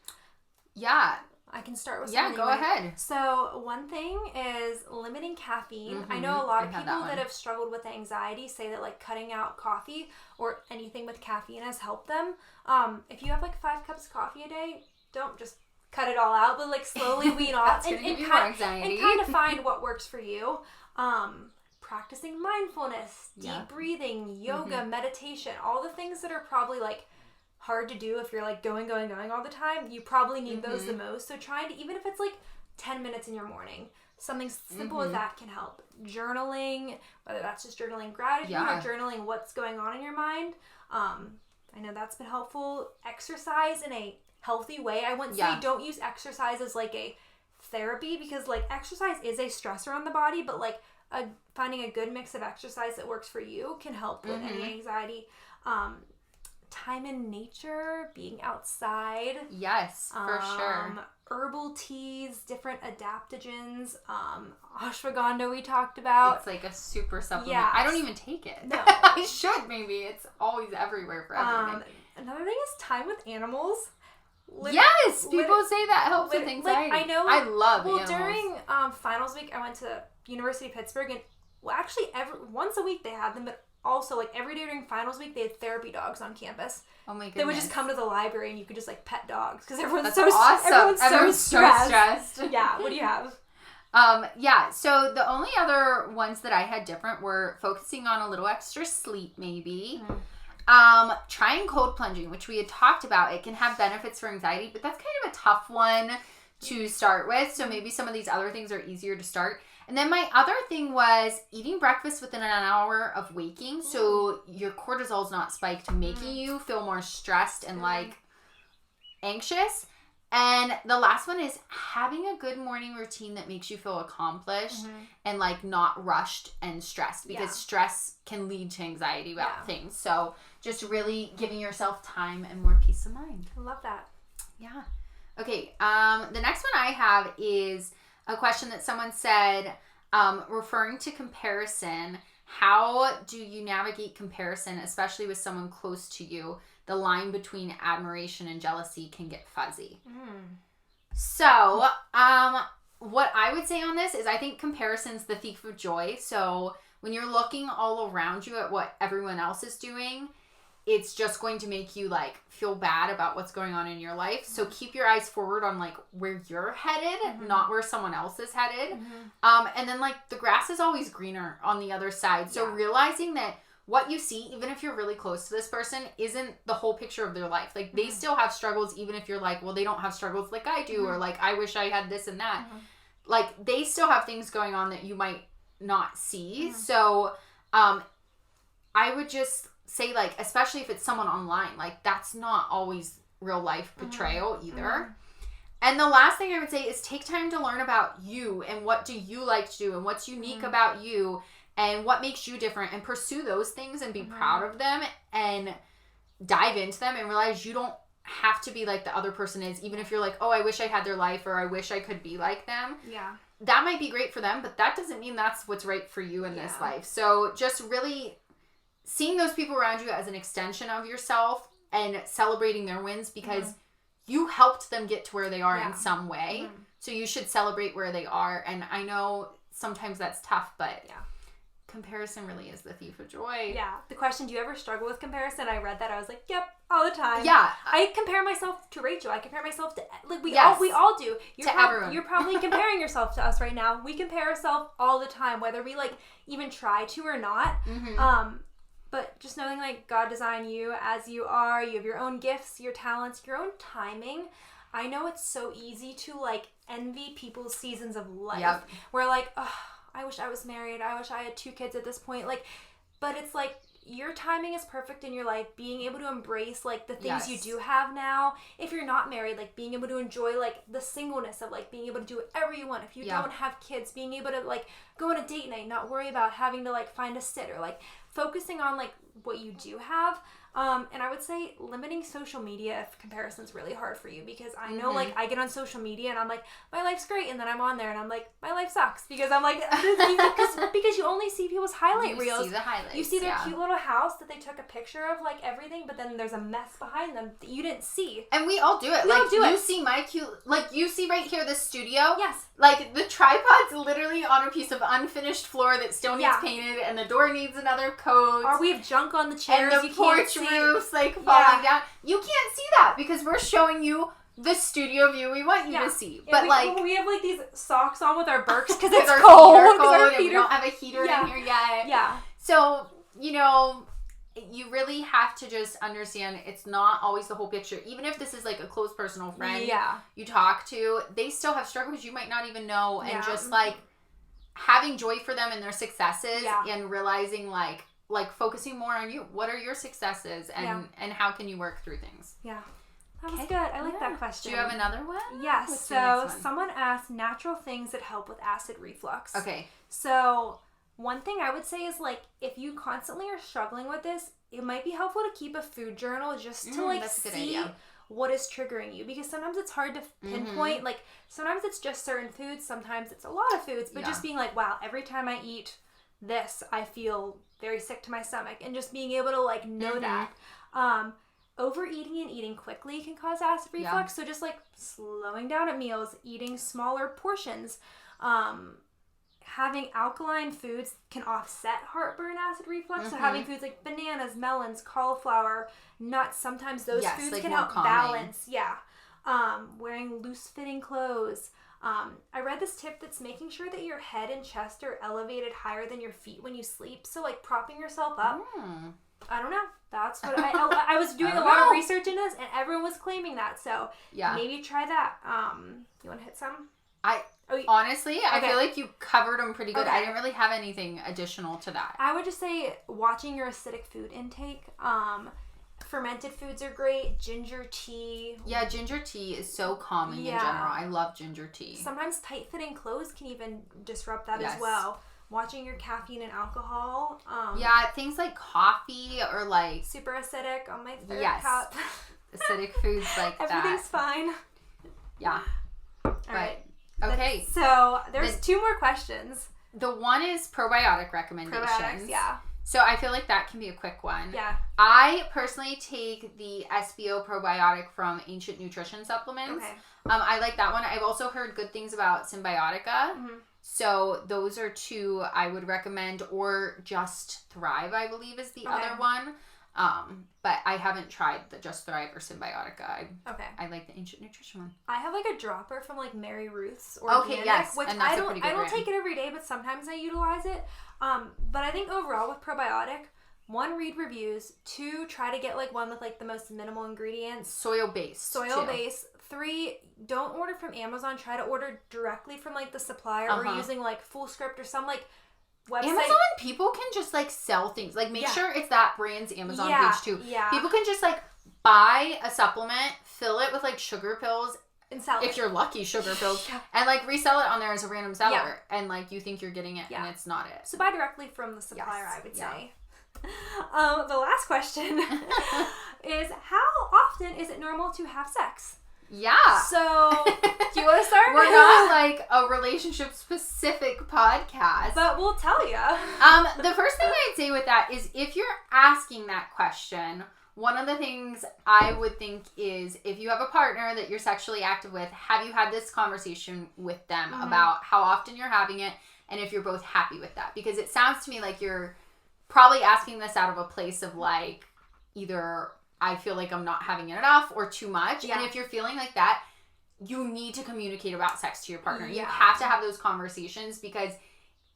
Yeah.
I can start with
something. Yeah, go ahead.
So one thing is limiting caffeine. I know a lot of people that have struggled with anxiety say that like cutting out coffee or anything with caffeine has helped them. If you have like 5 cups of coffee a day, don't just cut it all out, but like slowly wean off and kind of find what works for you. Practicing mindfulness, deep breathing, yoga, meditation, all the things that are probably like hard to do if you're like going all the time, you probably need those the most. So trying to, even if it's like 10 minutes in your morning, something simple as that can help. Journaling, whether that's just journaling gratitude or journaling what's going on in your mind. I know that's been helpful. Exercise in a healthy way. I wouldn't say don't use exercise as like a therapy, because like exercise is a stressor on the body, but like finding a good mix of exercise that works for you can help with any anxiety. Time in nature, being outside.
Yes, for sure.
Herbal teas, different adaptogens. Ashwagandha we talked about.
It's like a super supplement. Yeah. I don't even take it.
No.
I should maybe. It's always everywhere for everything.
Another thing is time with animals.
Yes! People say that helps with anxiety.
Like, I know.
I love animals.
During finals week, I went to University of Pittsburgh, and actually once a week they had them, but also, like, every day during finals week, they had therapy dogs on campus.
Oh, my goodness.
They would just come to the library, and you could just, like, pet dogs. Because everyone's
awesome.
Everyone's so
stressed.
Yeah, what do you have?
Yeah, so the only other ones that I had different were focusing on a little extra sleep, maybe. Trying cold plunging, which we had talked about. It can have benefits for anxiety, but that's kind of a tough one to start with. So maybe some of these other things are easier to start. And then my other thing was eating breakfast within an hour of waking, so your cortisol is not spiked, making you feel more stressed and like anxious. And the last one is having a good morning routine that makes you feel accomplished and like not rushed and stressed, because stress can lead to anxiety about things. So just really giving yourself time and more peace of mind.
I love that.
Yeah. Okay. The next one I have is a question that someone said, referring to comparison. How do you navigate comparison, especially with someone close to you? The line between admiration and jealousy can get fuzzy. So, what I would say on this is I think comparison's the thief of joy. So when you're looking all around you at what everyone else is doing, it's just going to make you like feel bad about what's going on in your life. So keep your eyes forward on like where you're headed, not where someone else is headed. And then like the grass is always greener on the other side. So realizing that what you see, even if you're really close to this person, isn't the whole picture of their life. Like they still have struggles, even if you're like, well, they don't have struggles like I do, or like I wish I had this and that. Like they still have things going on that you might not see. So I would just say, like, especially if it's someone online, like that's not always real life portrayal either. And the last thing I would say is take time to learn about you and what do you like to do and what's unique about you and what makes you different, and pursue those things and be proud of them and dive into them and realize you don't have to be like the other person is, even if you're like, oh, I wish I had their life, or I wish I could be like them.
Yeah.
That might be great for them, but that doesn't mean that's what's right for you in this life. So just really seeing those people around you as an extension of yourself and celebrating their wins, because you helped them get to where they are in some way. So you should celebrate where they are. And I know sometimes that's tough, but comparison really is the thief of joy.
Yeah. The question, do you ever struggle with comparison? I read that. I was like, yep, all the time.
Yeah.
I compare myself to Rachel. I compare myself to, like, we all do.
Everyone.
You're probably comparing yourself to us right now. We compare ourselves all the time, whether we, like, even try to or not. Mm-hmm. But just knowing, like, God designed you as you are. You have your own gifts, your talents, your own timing. I know it's so easy to, like, envy people's seasons of life. Yep. Where, like, oh, I wish I was married. I wish I had 2 kids at this point. Like, but it's like your timing is perfect in your life. Being able to embrace, like, the things you do have now. If you're not married, like, being able to enjoy, like, the singleness of, like, being able to do whatever you want. If you don't have kids, being able to, like, go on a date night, not worry about having to, like, find a sitter. Like, focusing on, like, what you do have. And I would say limiting social media if comparison's really hard for you, because I know, like, I get on social media and I'm like, my life's great, and then I'm on there and I'm like, my life sucks, because I'm like, because you only see people's highlight reels.
You see the highlights.
You see their cute little house that they took a picture of, like, everything, but then there's a mess behind them that you didn't see.
And we all do it. You see my cute, like, you see right here the studio.
Yes.
Like, the tripod's literally on a piece of unfinished floor that still needs painted, and the door needs another coat.
Or we have junk on the chairs.
And the porch roof's, like, falling down. You can't see that because we're showing you the studio view we want you to see. But,
we have, like, these socks on with our Birks because it's
our
cold.
Feet are cold, and we don't have a heater in here yet.
Yeah.
So, you know, you really have to just understand it's not always the whole picture. Even if this is, like, a close personal friend you talk to, they still have struggles you might not even know. And just, like, having joy for them and their successes and realizing, like, focusing more on you. What are your successes and how can you work through things?
Yeah. That was good. I like that question.
Do you have another one?
Yes. So someone asked natural things that help with acid reflux.
Okay.
So one thing I would say is, like, if you constantly are struggling with this, it might be helpful to keep a food journal just to, like, see what is triggering you. Because sometimes it's hard to pinpoint. Like, sometimes it's just certain foods. Sometimes it's a lot of foods. But just being like, wow, every time I eat this, I feel very sick to my stomach. And just being able to, like, know that. Overeating and eating quickly can cause acid reflux. So just, like, slowing down at meals, eating smaller portions, having alkaline foods can offset heartburn, acid reflux. So having foods like bananas, melons, cauliflower, nuts, sometimes those foods can help balance. Yeah. Wearing loose-fitting clothes. I read this tip that's making sure that your head and chest are elevated higher than your feet when you sleep. So, like, propping yourself up. I don't know. That's what I was doing a lot of research in this, and everyone was claiming that. So maybe try that. You want to hit some?
Honestly, I feel like you covered them pretty good. I didn't really have anything additional to that.
I would just say watching your acidic food intake. Fermented foods are great. Ginger tea. Yeah,
ginger tea is so calming in general. I love ginger tea.
Sometimes tight-fitting clothes can even disrupt that as well. Watching your caffeine and alcohol.
Things like coffee or, like,
super acidic on my third cup.
Acidic foods like that.
Everything's fine.
Yeah.
All right.
Okay.
So there's 2 more questions.
The one is probiotic recommendations.
Probiotics, yeah.
So I feel like that can be a quick one.
Yeah.
I personally take the SBO probiotic from Ancient Nutrition Supplements.
Okay.
I like that one. I've also heard good things about Symbiotica. So those are 2 I would recommend, or Just Thrive, I believe, is the other one. But I haven't tried the Just Thrive or Symbiotica. I like the Ancient Nutrition one.
I have, like, a dropper from, like, Mary Ruth's Organic, which I don't take it every day, but sometimes I utilize it. But I think overall with probiotic, 1, read reviews. 2, try to get, like, one with, like, the most minimal ingredients.
Soil-based.
3, don't order from Amazon. Try to order directly from, like, the supplier or using, like, Fullscript or some, like, website.
Amazon people can just, like, sell things. Like, make sure it's that brand's Amazon page too.
Yeah.
People can just, like, buy a supplement, fill it with, like, sugar pills,
and sell it.
If you're lucky, sugar pills, and, like, resell it on there as a random seller, and, like, you think you're getting it, and it's not it.
So buy directly from the supplier, I would say. The last question is, how often is it normal to have sex?
Yeah.
So, do you want to start?
We're not, like, a relationship-specific podcast.
But we'll tell you.
The first thing I'd say with that is, if you're asking that question, one of the things I would think is if you have a partner that you're sexually active with, have you had this conversation with them about how often you're having it and if you're both happy with that? Because it sounds to me like you're probably asking this out of a place of like either I feel like I'm not having it enough or too much. Yeah. And if you're feeling like that, you need to communicate about sex to your partner. Yeah. You have to have those conversations because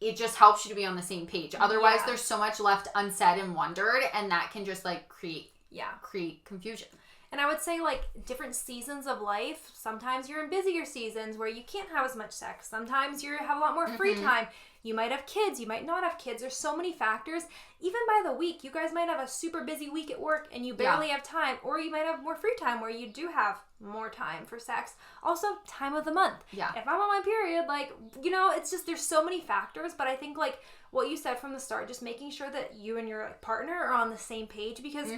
it just helps you to be on the same page. Otherwise, there's so much left unsaid and wondered, and that can just like create confusion.
And I would say like different seasons of life. Sometimes you're in busier seasons where you can't have as much sex. Sometimes you have a lot more free time. You might have kids. You might not have kids. There's so many factors. Even by the week, you guys might have a super busy week at work and you barely have time. Or you might have more free time where you do have more time for sex. Also, time of the month. Yeah. If I'm on my period, like, you know, it's just there's so many factors. But I think like what you said from the start, just making sure that you and your partner are on the same page because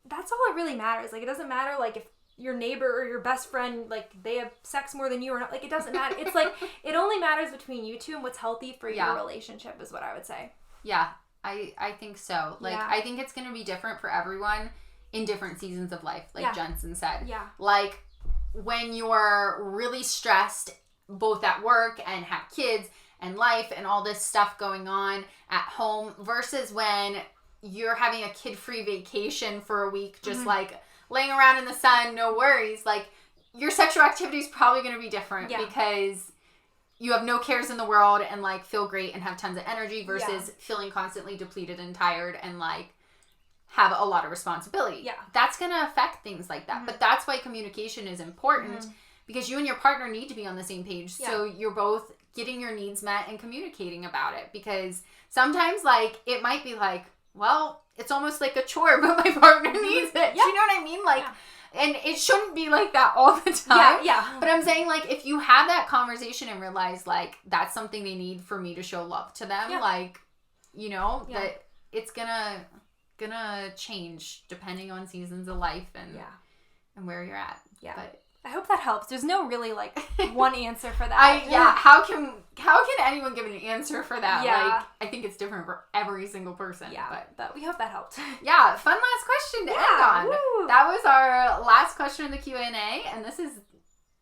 that's all that really matters. Like, it doesn't matter like if your neighbor or your best friend, like, they have sex more than you or not. Like, it doesn't matter. It's like, it only matters between you two and what's healthy for your relationship is what I would say.
Yeah, I think so. Like, I think it's going to be different for everyone in different seasons of life, like Jensen said. Yeah. Like, when you're really stressed, both at work and have kids and life and all this stuff going on at home versus when you're having a kid-free vacation for a week, just like laying around in the sun, no worries. Like, your sexual activity is probably going to be different because you have no cares in the world and like feel great and have tons of energy versus feeling constantly depleted and tired and like have a lot of responsibility. Yeah. That's going to affect things like that. But that's why communication is important because you and your partner need to be on the same page. Yeah. So you're both getting your needs met and communicating about it because sometimes like it might be like, well, it's almost like a chore, but my partner needs it. Yeah. Do you know what I mean? Like, and it shouldn't be like that all the time. Yeah. But I'm saying, like, if you have that conversation and realize, like, that's something they need for me to show love to them, like, you know, that it's gonna change depending on seasons of life and where you're at. Yeah. But
I hope that helps. There's no really like one answer for that.
How can anyone give an answer for that? Yeah. Like, I think it's different for every single person.
Yeah. But we hope that helped.
Yeah. Fun last question to end on. Woo. That was our last question in the Q&A, and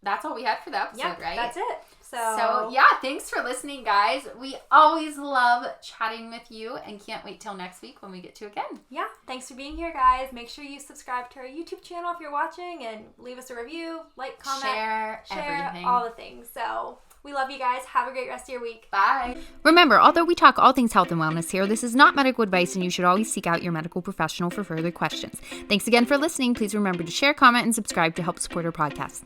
that's all we had for the episode, right?
That's it.
So yeah, thanks for listening, guys. We always love chatting with you and can't wait till next week when we get to again.
Yeah, thanks for being here, guys. Make sure you subscribe to our YouTube channel if you're watching and leave us a review, like, comment,
share everything.
All the things. So we love you guys. Have a great rest of your week.
Bye.
Remember, although we talk all things health and wellness here, this is not medical advice and you should always seek out your medical professional for further questions. Thanks again for listening. Please remember to share, comment, and subscribe to help support our podcast.